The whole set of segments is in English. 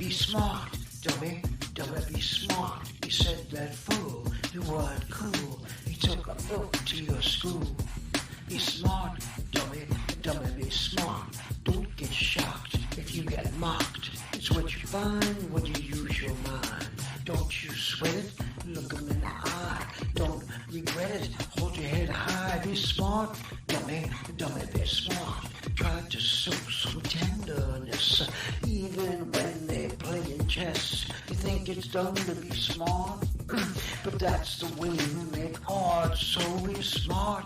Be smart, dummy, dummy, be smart. He said that fool, you weren't cool. He took a book to your school. Be smart, dummy, dummy, be smart. Don't get shocked if you get mocked. It's what you find when you use your mind. Don't you sweat it, look 'em in the eye. Don't regret it, hold your head high. Be smart, dummy, dummy, be smart. Try to show some tenderness, even when they're playing chess. You think it's dumb to be smart, but that's the way you make art, so be smart.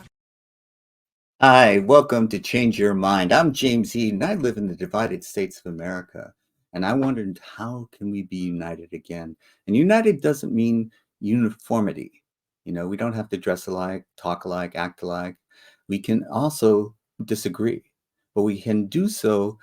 Hi, welcome to Change Your Mind. I'm James Eden. I live in the divided states of America, and I wondered how can we be united again? And united doesn't mean uniformity. We don't have to dress alike, talk alike, act alike. We can also disagree, but we can do so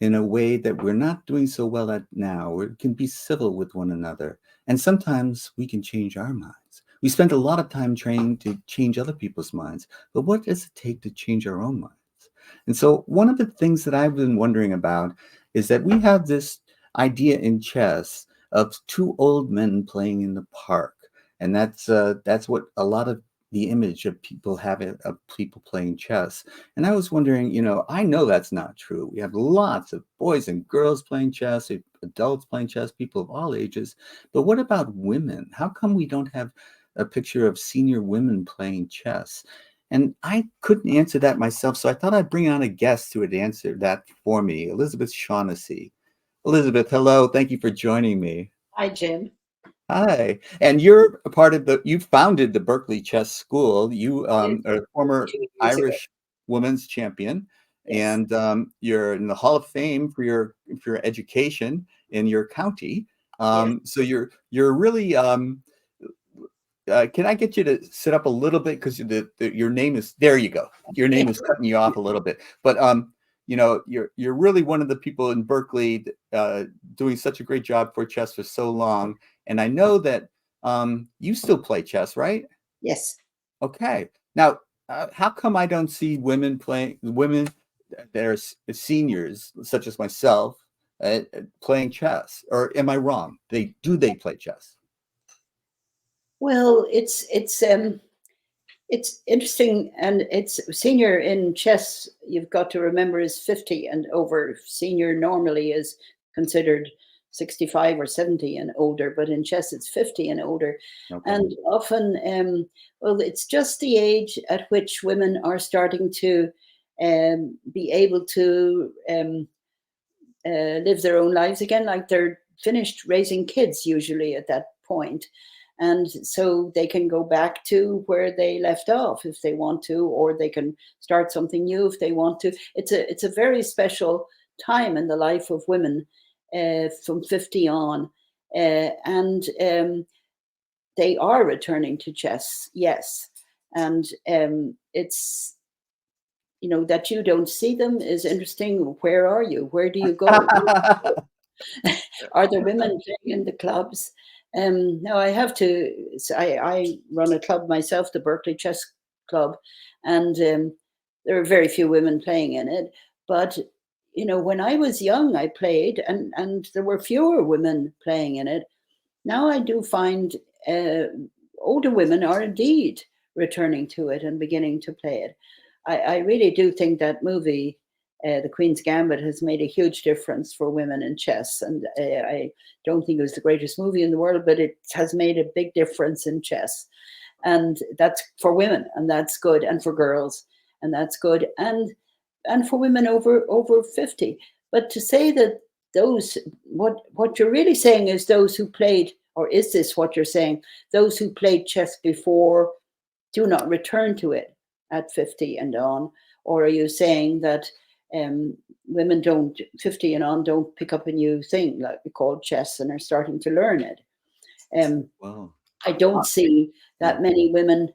in a way that we're not doing so well at now. We can be civil with one another, and sometimes we can change our minds. We spend a lot of time trying to change other people's minds, but what does it take to change our own minds? And so one of the things that I've been wondering about is that we have this idea in chess of two old men playing in the park. And that's what a lot of the image of people have of people playing chess. And I was wondering, I know that's not true. We have lots of boys and girls playing chess, adults playing chess, people of all ages. But what about women? How come we don't have a picture of senior women playing chess? And I couldn't answer that myself, so I thought I'd bring on a guest who would answer that for me, Elizabeth Shaughnessy. Elizabeth, hello. Thank you for joining me. Hi, Jim. Hi. And you're a part of you founded the Berkeley Chess School. You are a former 2 years ago. Irish women's champion, Yes. and you're in the Hall of Fame for your education in your county. Yes. So you're really can I get you to sit up a little bit, because your name is, there you go. Your name is cutting you off a little bit, but you're really one of the people in Berkeley doing such a great job for chess for so long. And I know that you still play chess, right? Yes. Okay. Now, how come I don't see women that are seniors, such as myself, playing chess? Or am I wrong? They play chess? Well, it's interesting, and it's senior in chess. You've got to remember is 50 and over. Senior normally is considered 65 or 70 and older, but in chess it's 50 and older. Okay. And often, well, it's just the age at which women are starting to be able to live their own lives again, like they're finished raising kids usually at that point. And so they can go back to where they left off if they want to, or they can start something new if they want to. It's a very special time in the life of women from 50 on. And they are returning to chess, yes. And it's, that you don't see them is interesting. Where are you? Where do you go? Are there women playing in the clubs? No, I have to. I run a club myself, the Berkeley Chess Club, and there are very few women playing in it. But when I was young, I played, and there were fewer women playing in it. Now I do find older women are indeed returning to it and beginning to play it. I really do think that movie, The Queen's Gambit, has made a huge difference for women in chess. And I don't think it was the greatest movie in the world, but it has made a big difference in chess. And that's for women, and that's good, and for girls, and that's good, and for women over 50. But to say that what you're really saying is those who played, or is this what you're saying? Those who played chess before do not return to it at 50 and on? Or are you saying that women 50 and on don't pick up a new thing like we call chess and are starting to learn it? Wow. I don't see that many women.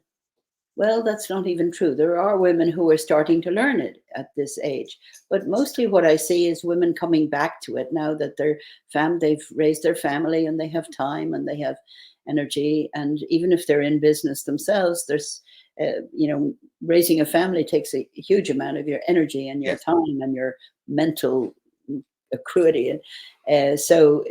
Well, that's not even true. There are women who are starting to learn it at this age, but mostly what I see is women coming back to it now that they've raised their family and they have time and they have energy. And even if they're in business themselves, there's raising a family takes a huge amount of your energy and your time and your mental accordion. So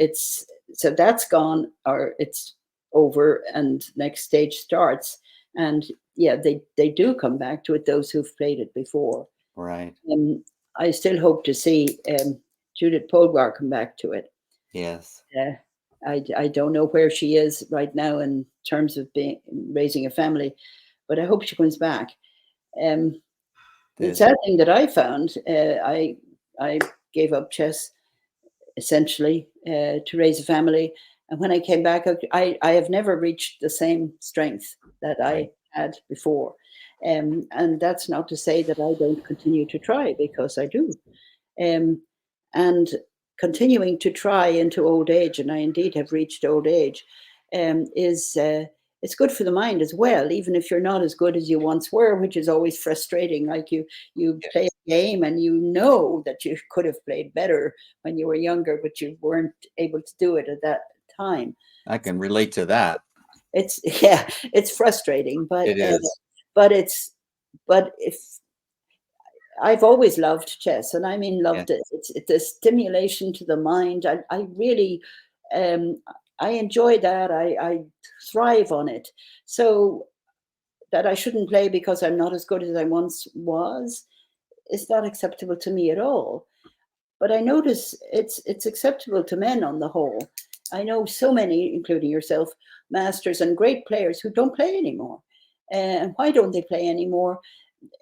that's gone, or it's over, and next stage starts. And yeah, they do come back to it, those who've played it before. Right. I still hope to see Judith Polgar come back to it. Yes. I don't know where she is right now in terms of raising a family, but I hope she comes back. The There's sad thing that I found, I gave up chess essentially to raise a family, and when I came back, I have never reached the same strength that right. I had before. And that's not to say that I don't continue to try, because I do. Um, and continuing to try into old age, and I indeed have reached old age, is it's good for the mind as well, even if you're not as good as you once were, which is always frustrating. Like you play a game and you know that you could have played better when you were younger, but you weren't able to do it at that time. I can relate to that. It's yeah, it's frustrating, It is. but it's but if I've always loved chess, and I mean Yeah. loved it. It's a stimulation to the mind. I really, um, I enjoy that. I thrive on it. So that I shouldn't play because I'm not as good as I once was is not acceptable to me at all. But I notice it's acceptable to men on the whole. I know so many, including yourself, masters and great players who don't play anymore. And why don't they play anymore?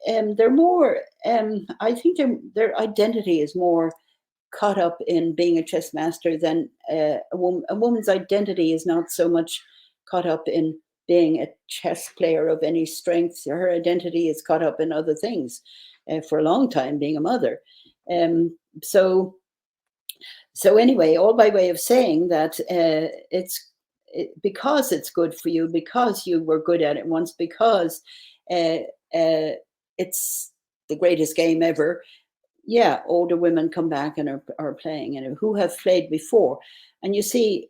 They're more. I think their identity is more caught up in being a chess master than a woman. A woman's identity is not so much caught up in being a chess player of any strength. Her identity is caught up in other things. For a long time, being a mother. Um, so so anyway, all by way of saying that because it's good for you, because you were good at it once, because uh, it's the greatest game ever. Yeah, older women come back and are playing, and who have played before. And you see,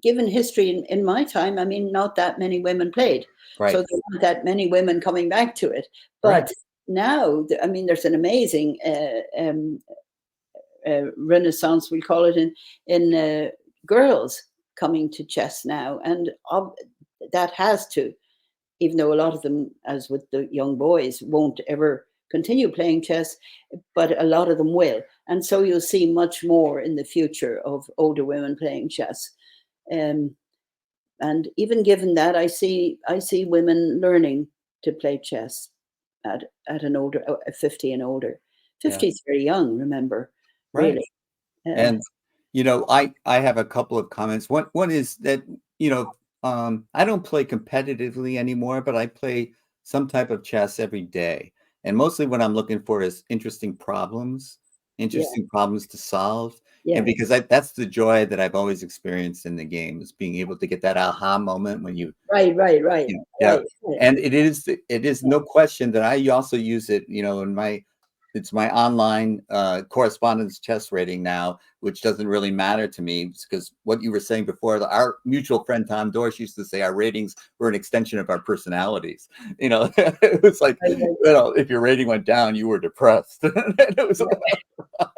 given history in my time, I mean, not that many women played, so Right. there weren't that many women coming back to it. Right. But now, I mean, there's an amazing renaissance, we call it, in girls coming to chess now, and that has to, even though a lot of them, as with the young boys, won't ever continue playing chess, but a lot of them will, and so you'll see much more in the future of older women playing chess. Um, and even given that, I see women learning to play chess at an older 50 and older. Yeah. 50 is very young, remember, Right. really. Uh, And I have a couple of comments. One is that I don't play competitively anymore, but I play some type of chess every day. And mostly what I'm looking for is yeah, interesting problems to solve. And yeah, because that's the joy that I've always experienced in the game, is being able to get that aha moment when right, right, right, yeah. right. Yeah, And it is no question that I also use it, it's my online correspondence chess rating now, which doesn't really matter to me because what you were saying before, our mutual friend Tom Dorsch used to say our ratings were an extension of our personalities. It was like, right, right, if your rating went down, you were depressed. It was, right.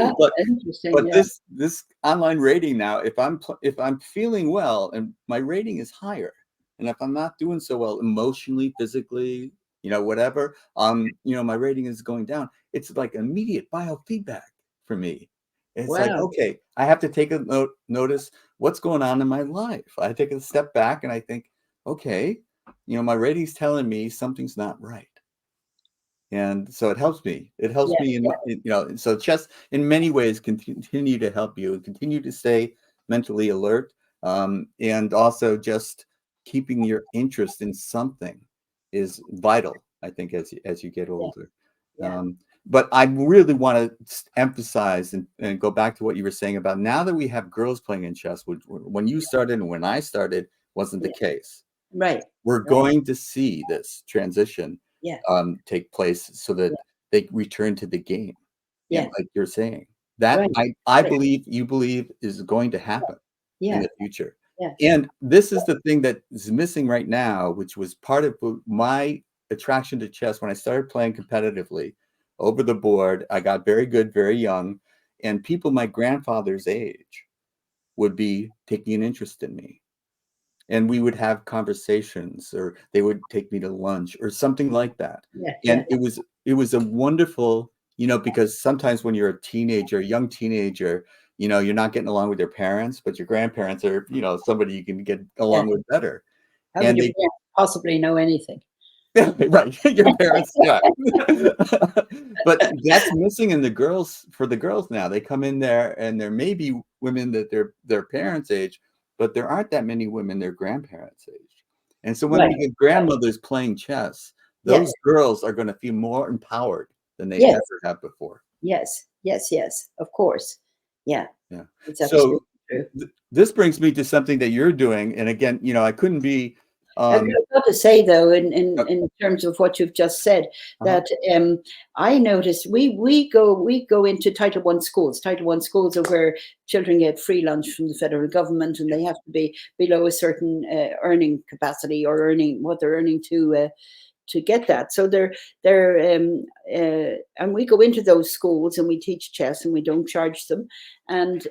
Ah, but interesting. but Yeah, this online rating now, if I'm feeling well and my rating is higher, and if I'm not doing so well emotionally, physically, whatever, my rating is going down. It's like immediate biofeedback for me. It's like, wow. okay, I have to take a notice what's going on in my life. I take a step back and I think, okay, my rating's telling me something's not right. And so it helps me. It helps Yeah, me so chess in many ways can continue to help you and continue to stay mentally alert. And also just keeping your interest in something is vital, I think, as you get yeah, older. yeah, Um, but I really want to emphasize and go back to what you were saying about now that we have girls playing in chess, which when you started and when I started wasn't the yeah. case. Right, We're right. going to see this transition Yeah, take place so that yeah, they return to the game. And yeah. like you're saying, that Right, I right. believe you believe is going to happen in Yeah, the future. yeah, And this is the thing that is missing right now, which was part of my attraction to chess when I started playing competitively over the board. I got very good, very young. and people my grandfather's age would be taking an interest in me. And we would have conversations, or they would take me to lunch or something like that. Yeah, And yeah, it was a wonderful, because sometimes when you're a teenager, a young teenager, you're not getting along with your parents, but your grandparents are, somebody you can get yeah. along with better. How could And your they parents possibly know anything? right, your parents, yeah. But that's missing in the girls, for the girls now. They come in there and there may be women that their parents' age, but there aren't that many women their grandparents' age. And so when Right, we get right. grandmothers playing chess, Yes, those girls are going to feel more empowered than they yes, ever have before. yes, yes, yes, of course. Yeah, Yeah. it's So absolutely true. this brings me to something that you're doing. And again, I couldn't be I've got to say, though, uh, in terms of what you've just said, uh-huh. that I noticed we go into Title One schools. Title One schools are where children get free lunch from the federal government, and they have to be below a certain earning capacity, or earning what they're earning to get that. So and we go into those schools and we teach chess, and we don't charge them. And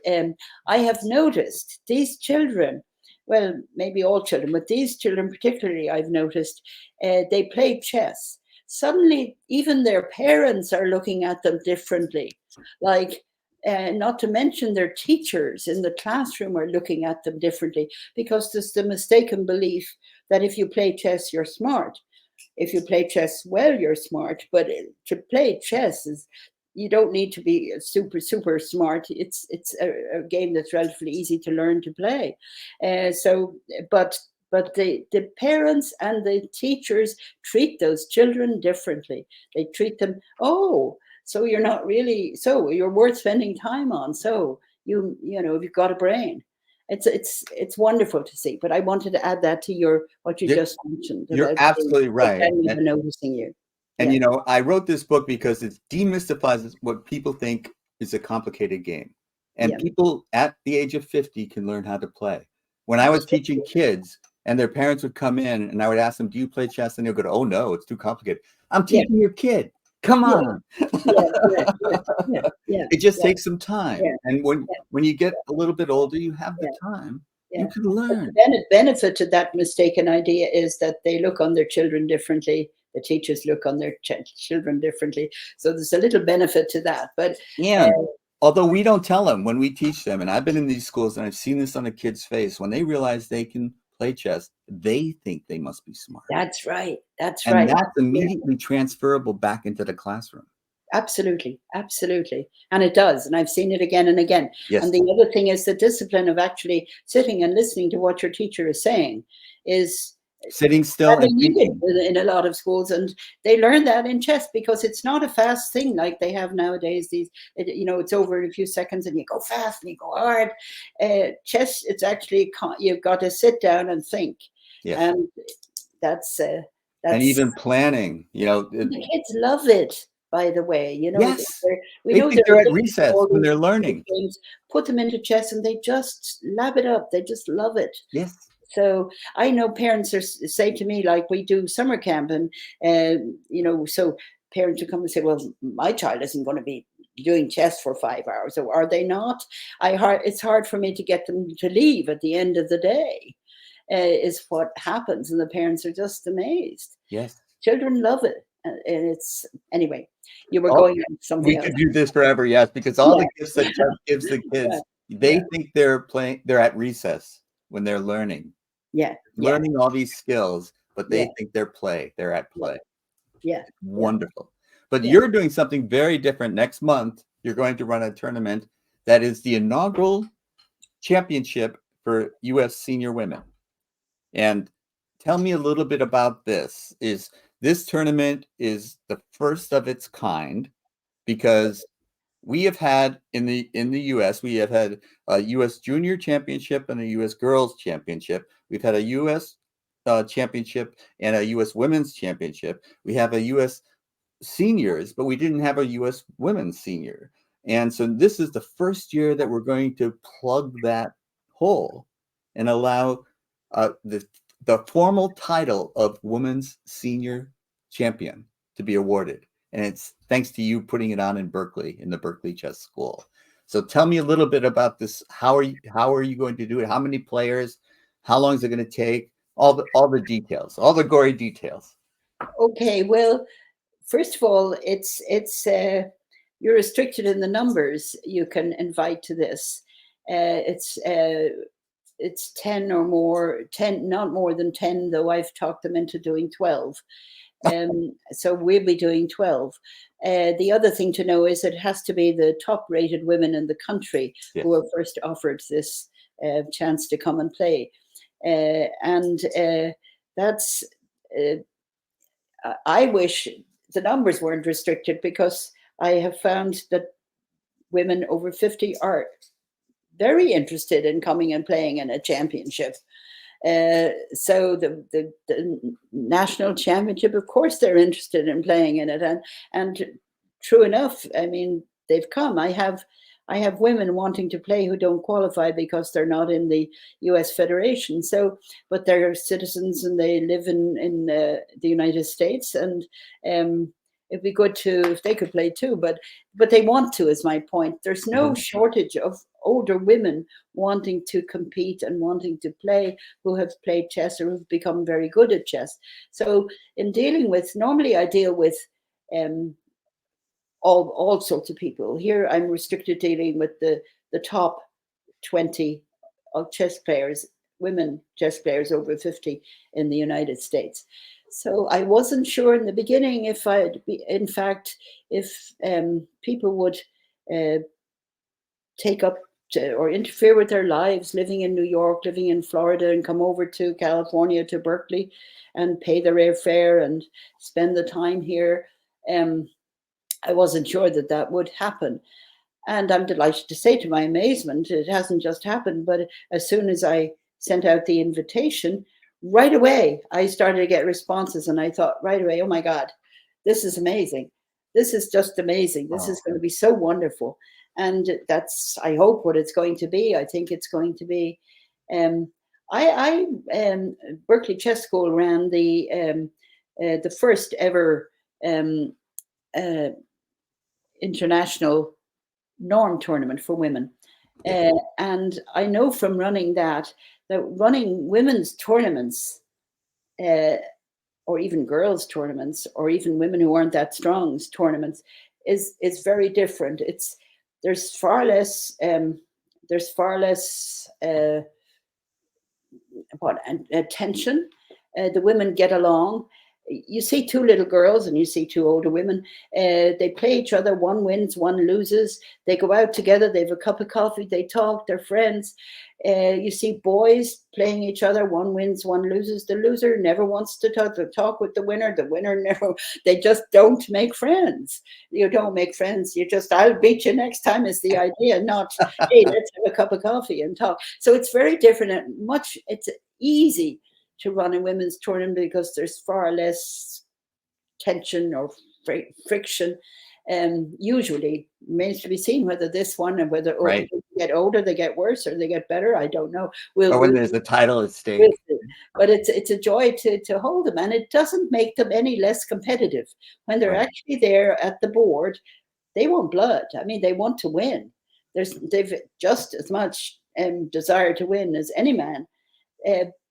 I have noticed these children, well, maybe all children, but these children particularly, I've noticed, they play chess. Suddenly, even their parents are looking at them differently. Like, not to mention their teachers in the classroom are looking at them differently, because there's the mistaken belief that if you play chess, you're smart. If you play chess well, you're smart. But to play chess is, you don't need to be super smart. It's a game that's relatively easy to learn to play. So, but the parents and the teachers treat those children differently. They treat them, oh, so you're not really, so you're worth spending time on. So you've got a brain. It's wonderful to see. But I wanted to add that to what you You're, just mentioned you're about absolutely the right. family noticing you. And Yeah, I wrote this book because it demystifies what people think is a complicated game. And yeah, people at the age of 50 can learn how to play. When I was teaching absolutely. kids and their parents would come in and I would ask them, "Do you play chess?" And they'll go, "Oh no, it's too complicated." I'm Yeah, teaching your kid. Come yeah, on. yeah, yeah, yeah, yeah, yeah, It just yeah, takes some time. yeah, And when you get a little bit older, you have the yeah, time. You yeah. can But the learn. benefit to that mistaken idea is that they look on their children differently. The teachers look on their children differently. So there's a little benefit to that. But uh, Yeah. Although we don't tell them when we teach them, and I've been in these schools and I've seen this on a kid's face, when they realize they can play chess, they think they must be smart. that's right. That's And right. that's Yeah. immediately transferable back into the classroom. Absolutely, absolutely. And it does. And I've seen it again and again. Yes. And the other thing is the discipline of actually sitting and listening to what your teacher is saying is Sitting still badly and needed thinking. in a lot of schools. And they learn that in chess because it's not a fast thing like they have nowadays. It's over in a few seconds and you go fast and you go hard. Chess, it's actually, you've got to sit down and think. Yes. And that's, And that's, even planning, the kids love it, by the way. yes. We They know think they're they're at addicted to recess all when these they're video learning. games. Put them into chess and they just lap it up. They just love it. Yes. So I know parents say to me, like, we do summer camp, and so parents will come and say, "Well, my child isn't going to be doing chess for 5 hours, or are they not?" It's hard for me to get them to leave at the end of the day. Is what happens, and the parents are just amazed. Yes. Children love it, and it's anyway. You were Oh, going on to something we else. could do this forever, yes, because all Yeah, the gifts that chess gives the yeah, kids, they yeah, think they're at recess when they're yeah, yeah, learning all these skills, but yeah, they think they're at yeah, play. yeah, yeah, Wonderful. But yeah. you're doing something very different next month. You're going to run a tournament that is the inaugural championship for US senior women. And tell me a little bit about this. Is this tournament is the first of its kind because we have had in the US, we have had a US Junior Championship and a US Girls Championship. We've had a US Championship and a US Women's Championship. We have a US Seniors, but we didn't have a US Women's Senior. And so this is the first year that we're going to plug that hole and allow the formal title of Women's Senior Champion to be awarded. And it's thanks to you putting it on in Berkeley, in the Berkeley Chess School. So tell me a little bit about this. How are you going to do it? How many players? How long is it going to take? All the details, all the gory details. Okay, well, first of all, it's you're restricted in the numbers you can invite to this. It's 10 or more, 10, not more than 10, though I've talked them into doing 12. So we'll be doing 12. The other thing to know is it has to be the top rated women in the country who were first offered this chance to come and play. And that's, I wish the numbers weren't restricted, because I have found that women over 50 are very interested in coming and playing in a championship. So the national championship, of course, they're interested in playing in it, and true enough, I mean, they've come. I have women wanting to play who don't qualify because they're not in the U.S. Federation. So, but they're citizens and they live in the United States, and it'd be good to if they could play too. But they want to, is my point. There's no shortage of older women wanting to compete and wanting to play, who have played chess or who've become very good at chess. So in dealing with, normally I deal with all sorts of people. Here I'm restricted dealing with the top 20 of chess players, women chess players over 50 in the United States. So I wasn't sure in the beginning if in fact, if people would take up or interfere with their lives, living in New York, living in Florida, and come over to California, to Berkeley, and pay their airfare and spend the time here. I wasn't sure that would happen. And I'm delighted to say, to my amazement, it hasn't just happened, but as soon as I sent out the invitation, right away, I started to get responses, and I thought right away, oh my God, this is amazing. This is just amazing. This is going to be so wonderful. And that's, I hope, what it's going to be. I think it's going to be. Berkeley Chess School ran the first ever international norm tournament for women. And I know from running that running women's tournaments, or even girls' tournaments, or even women who aren't that strong's tournaments, is very different. There's far less attention. The women get along. You see two little girls and you see two older women. They play each other. One wins, one loses. They go out together. They have a cup of coffee. They talk. They're friends. You see boys playing each other. One wins, one loses. The loser never wants to talk with the winner. The winner never. They just don't make friends. You don't make friends. You just, I'll beat you next time, is the idea. Not, hey, let's have a cup of coffee and talk. So it's very different and it's easy to run a women's tournament because there's far less tension or friction. Usually remains to be seen whether this one and whether they get older, they get worse or they get better. I don't know. Or when there's a title at stake. But it's a joy to hold them, and it doesn't make them any less competitive. When they're actually there at the board, they want blood. I mean, they want to win. They've just as much desire to win as any man.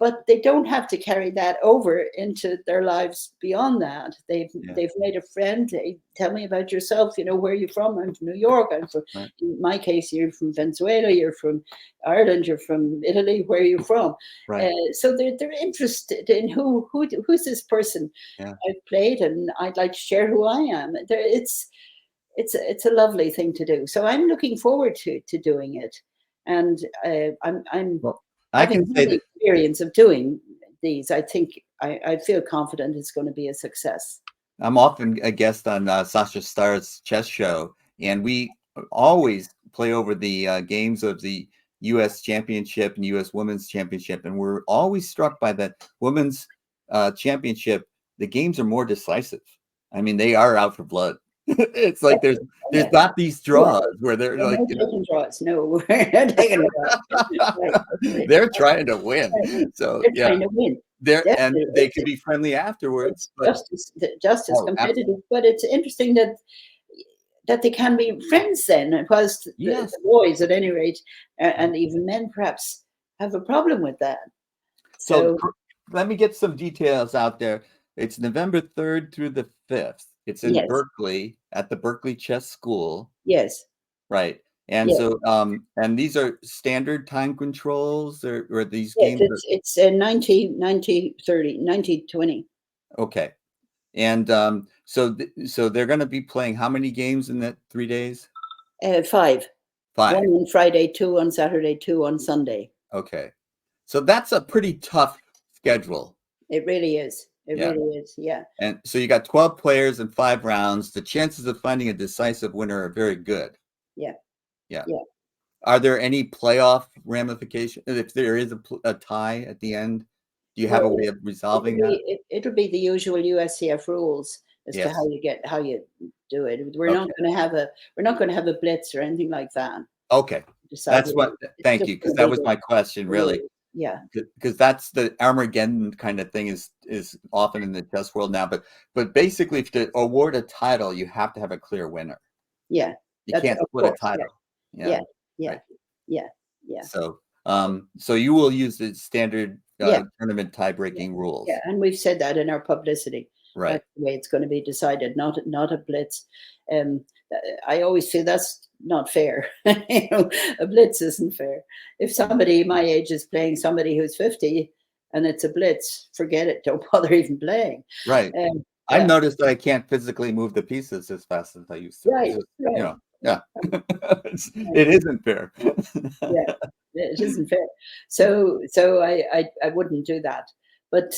But they don't have to carry that over into their lives beyond that. They've made a friend. They tell me about yourself. You know, where are you from? I'm from New York. I'm from. In my case, you're from Venezuela. You're from Ireland. You're from Italy. Where are you from? So they're interested in who's this person I've played, and I'd like to share who I am. It's a lovely thing to do. So I'm looking forward to doing it, and I'm. Well, I can say the experience of doing these, I think I feel confident it's going to be a success. I'm often a guest on Sasha Starr's chess show, and we always play over the games of the U.S. Championship and U.S. Women's Championship, and we're always struck by that Women's Championship. The games are more decisive. I mean, they are out for blood. It's like there's not these draws where they're like draws. No, we're not taking draws. They're trying to win. So they're trying to win. And they can be friendly afterwards. Just as competitive. But it's interesting that that they can be friends then, whilst Yes. the boys, at any rate, and even men perhaps, have a problem with that. So So let me get some details out there. It's November 3rd through the 5th. It's in yes, Berkeley at the Berkeley Chess School, yes, right? And yes, so, and these are standard time controls, or these yes. games are It's 90, 30, 90, 20. okay. And so they're going to be playing how many games in that 3 days? 5. 1 5. on Friday, 2 on Saturday, 2 on Sunday. Okay. So that's a pretty tough schedule. It really is. It Yeah. really is. Yeah. And so you got 12 players and 5 rounds. The chances of finding a decisive winner are very good. Yeah. Yeah. Yeah. Are there any playoff ramifications? If there is a tie at the end, do you have a Well, way of resolving that? it'll be the usual USCF rules as to Yes. how you do it. We're Okay. not going to have a blitz or anything like that. Okay. Decided. That's what, It's thank just you, because going to that be was my question, the really. rules. Yeah. Because that's the Armageddon kind of thing is often in the chess world now. But basically, if to award a title, you have to have a clear winner. Yeah. You That's can't of split a course. Yeah. title. Yeah. Yeah. Yeah. Right. Yeah. Yeah. So you will use the standard Yeah. tournament tie-breaking rules. Yeah, and we've said that in our publicity. Right. That's the way it's going to be decided, not a blitz. Um, I always feel that's not fair. You know, a blitz isn't fair. If somebody my age is playing somebody who's 50 and it's a blitz, forget it. Don't bother even playing. Right. I've Yeah, noticed that I can't physically move the pieces as fast as I used to. right, It's just, right, yeah. right. It isn't fair. Yeah, it isn't fair. So I wouldn't do that. But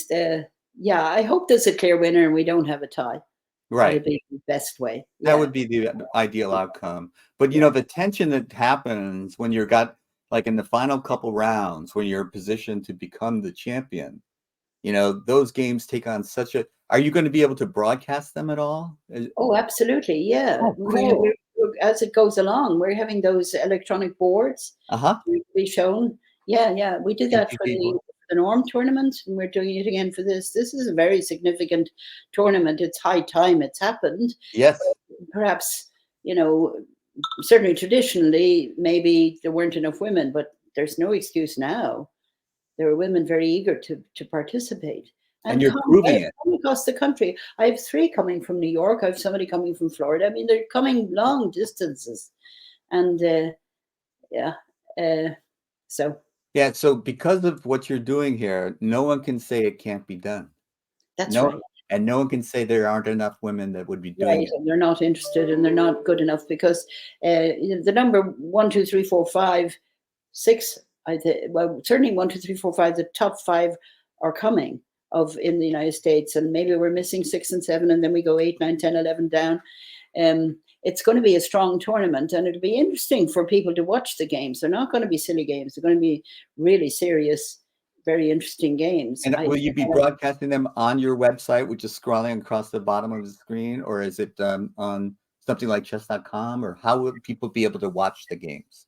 yeah, I hope there's a clear winner and we don't have a tie. That'd Right. be the best way. That Yeah, would be the ideal outcome. But yeah. the tension that happens when you're got like in the final couple rounds when you're positioned to become the champion, those games take on such a. Are you going to be able to broadcast them at all? Oh, absolutely. Yeah. Oh, Yeah, cool. as it goes along, we're having those electronic boards Uh-huh. be shown. Yeah, yeah. We did that for ATP board. the Norm tournament, and we're doing it again for this. This is a very significant tournament. It's high time it's happened. Yes. Perhaps, you know, certainly traditionally, maybe there weren't enough women, but there's no excuse now. There are women very eager to participate And and you're come, proving it. come across the country. I have 3 coming from New York. I have somebody coming from Florida. I mean, they're coming long distances, and yeah, uh, so Yeah, so because of what you're doing here, no one can say it can't be done. that's No, right. and no one can say there aren't enough women that would be doing Right, it. and they're not interested, and they're not good enough because the number 1, 2, 3, 4, 5, 6. I think well, certainly 1, 2, 3, 4, 5. The top 5 are coming of in the United States, and maybe we're missing 6 and 7, and then we go 8, 9, 10, 11 down. It's going to be a strong tournament, and it'll be interesting for people to watch the games. They're not going to be silly games. They're going to be really serious, very interesting games. And will you be broadcasting them on your website, which is scrolling across the bottom of the screen, or is it on something like chess.com, or how would people be able to watch the games?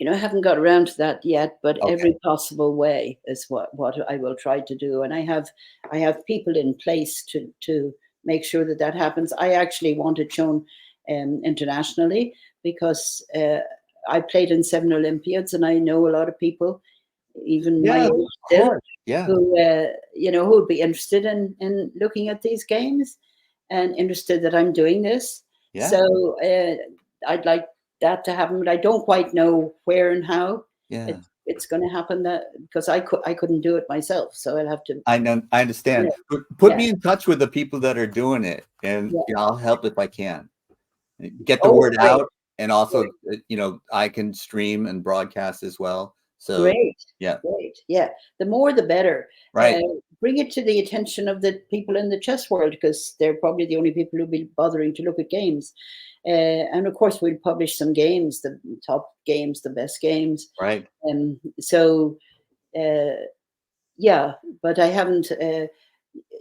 I haven't got around to that yet, but Okay. every possible way is what I will try to do. And I have people in place to make sure that happens. I actually want it shown internationally because I played in 7 Olympiads, and I know a lot of people, even my age still, Yeah. who who would be interested in looking at these games and interested that I'm doing this. Yeah. So I'd like that to happen, but I don't quite know where and how. Yeah. It's going to happen because I couldn't do it myself, so I'll have to. I know. I understand. Put me in touch with the people that are doing it, and I'll help if I can. Get the word out, and also, I can stream and broadcast as well. So great. Yeah. The more, the better. Right. Bring it to the attention of the people in the chess world because they're probably the only people who'll be bothering to look at games. And of course, we'll publish some games, the top games, the best games. Right. So, yeah, but I haven't.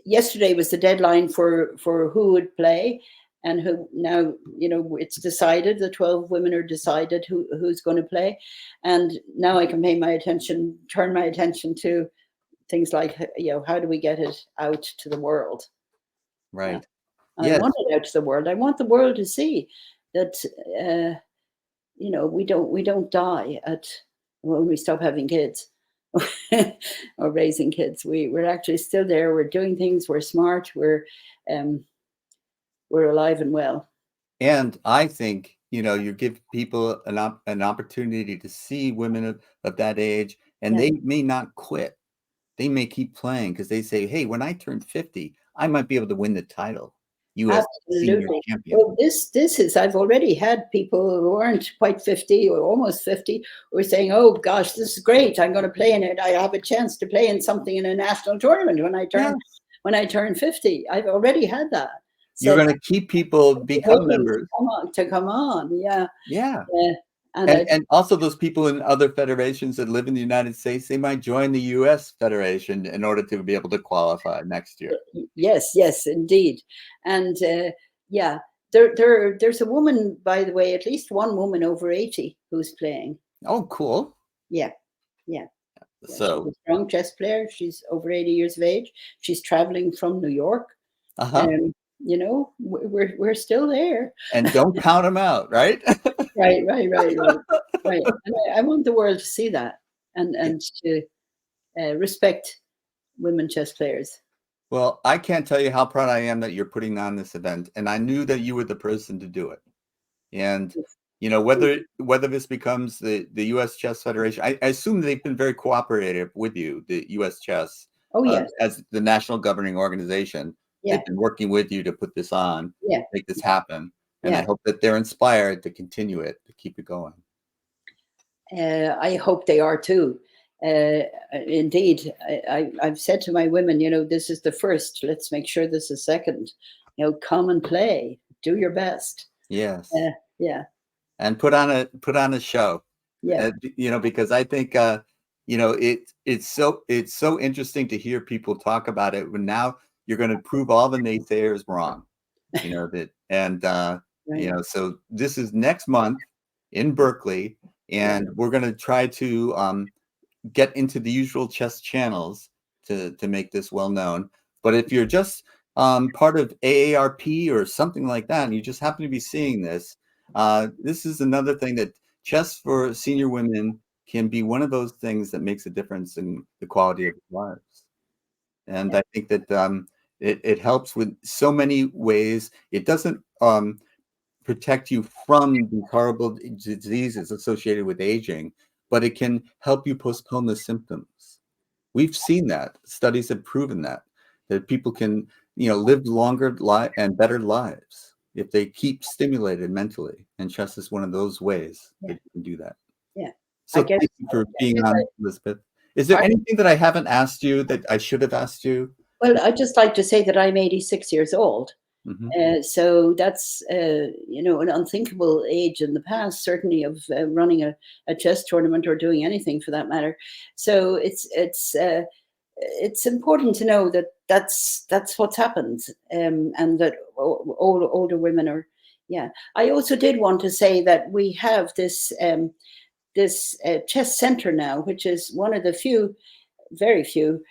Yesterday was the deadline for who would play, and who now it's decided. The 12 women are decided who's going to play, and now I can turn my attention to things like how do we get it out to the world? Right. I want it out to the world. I want the world to see that we don't die when we stop having kids or raising kids. We're actually still there. We're doing things. We're smart. We're alive and well. And I think, you give people an opportunity to see women of that age, and Yeah. they may not quit. They may keep playing because they say, hey, when I turn 50, I might be able to win the title, U.S. senior Absolutely. champion. Well, this is, I've already had people who aren't quite 50 or almost 50 who are saying, oh gosh, this is great. I'm going to play in it. I have a chance to play in something in a national tournament when I turn 50. I've already had that. You're Said, going to keep people become members. to come on. Yeah. Yeah. And also those people in other federations that live in the United States, they might join the U.S. Federation in order to be able to qualify next year. Yes, indeed. And yeah, there's a woman, by the way, at least one woman over 80 who's playing. Oh, cool. Yeah. So she's a strong chess player. She's over 80 years of age. She's traveling from New York. We're still there. And don't count them out, right? Right. And I want the world to see that and to respect women chess players. Well, I can't tell you how proud I am that you're putting on this event, and I knew that you were the person to do it. And whether this becomes the U.S. Chess Federation, I assume they've been very cooperative with you, the U.S. Chess, yes, as the national governing organization. Yeah. They've been working with you to put this on, make this happen, and Yeah. I hope that they're inspired to continue it, to keep it going. I hope they are too. Indeed, I've said to my women, this is the first. Let's make sure this is second. Come and play. Do your best. Yes. Yeah. And put on a show. Yeah. Because I think it's so interesting to hear people talk about it. When now you're going to prove all the naysayers wrong. So this is next month in Berkeley, and we're going to try to get into the usual chess channels to make this well known. But if you're just part of AARP or something like that, and you just happen to be seeing this, this is another thing that chess for senior women can be one of those things that makes a difference in the quality of their lives. And I think that it helps with so many ways. It doesn't protect you from the horrible diseases associated with aging, but it can help you postpone the symptoms. We've seen that. Studies have proven that people can, live longer and better lives if they keep stimulated mentally. And chess is one of those ways that you can do that. Yeah. So thank you for being on, Elizabeth. Is there anything that I haven't asked you that I should have asked you? Well, I'd just like to say that I'm 86 years old. So that's, an unthinkable age in the past, certainly, of running a chess tournament or doing anything for that matter. So it's important to know that that's what's happened, and that older women are. Yeah. I also did want to say that we have this chess center now, which is one of the very few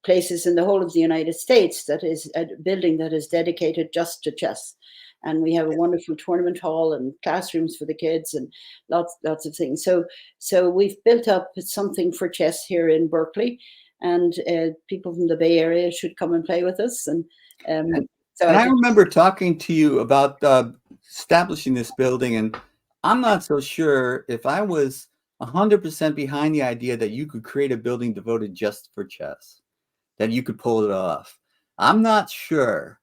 places in the whole of the United States that is a building that is dedicated just to chess. And we have a wonderful tournament hall and classrooms for the kids and lots of things. So we've built up something for chess here in Berkeley, and people from the Bay Area should come and play with us. And I remember talking to you about establishing this building, and I'm not so sure if I was 100% behind the idea that you could create a building devoted just for chess, that you could pull it off. I'm not sure.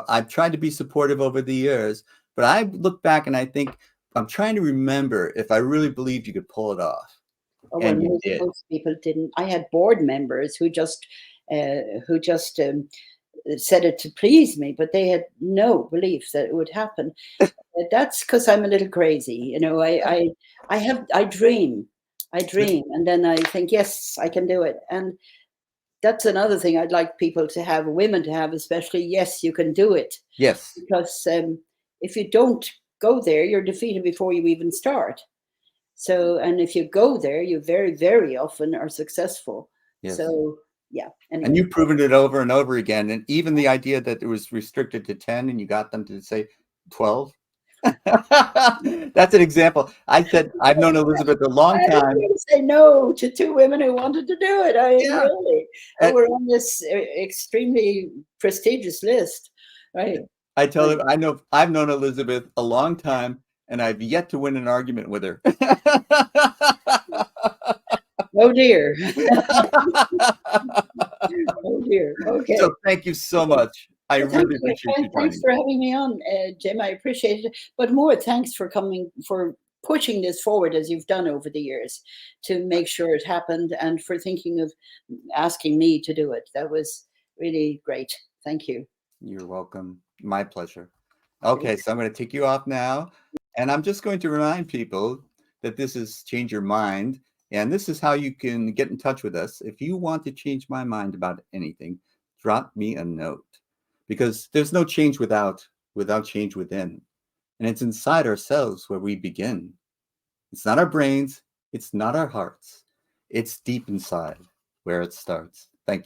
I've tried to be supportive over the years, but I look back and I think I'm trying to remember if I really believed you could pull it off. Oh, well, most people didn't. I had board members who just said it to please me, but they had no belief that it would happen. That's because I'm a little crazy. I dream, and then I think, yes, I can do it. And that's another thing I'd like people to have, women to have, especially. Yes, you can do it. Yes. Because if you don't go there, you're defeated before you even start. So, and if you go there, you very, very often are successful. Yes. So, yeah. Anyway. And you've proven it over and over again. And even the idea that it was restricted to 10 and you got them to say 12. That's an example. I said I've known Elizabeth a long I didn't time. want to say no to two women who wanted to do it. I Yeah. really, who And were on this extremely prestigious list, right? I tell Right. him I've known Elizabeth a long time, and I've yet to win an argument with her. Oh dear. Oh dear. Okay. So thank you so much. I Well, thank really you. appreciate you Thanks joining me. for having me on, Jim. I appreciate it. But more, thanks for coming, for pushing this forward as you've done over the years to make sure it happened and for thinking of asking me to do it. That was really great. Thank you. You're welcome. My pleasure. Okay. Okay, so I'm going to take you off now. And I'm just going to remind people that this is Change Your Mind. And this is how you can get in touch with us. If you want to change my mind about anything, drop me a note. Because there's no change without change within. And it's inside ourselves where we begin. It's not our brains, it's not our hearts. It's deep inside where it starts.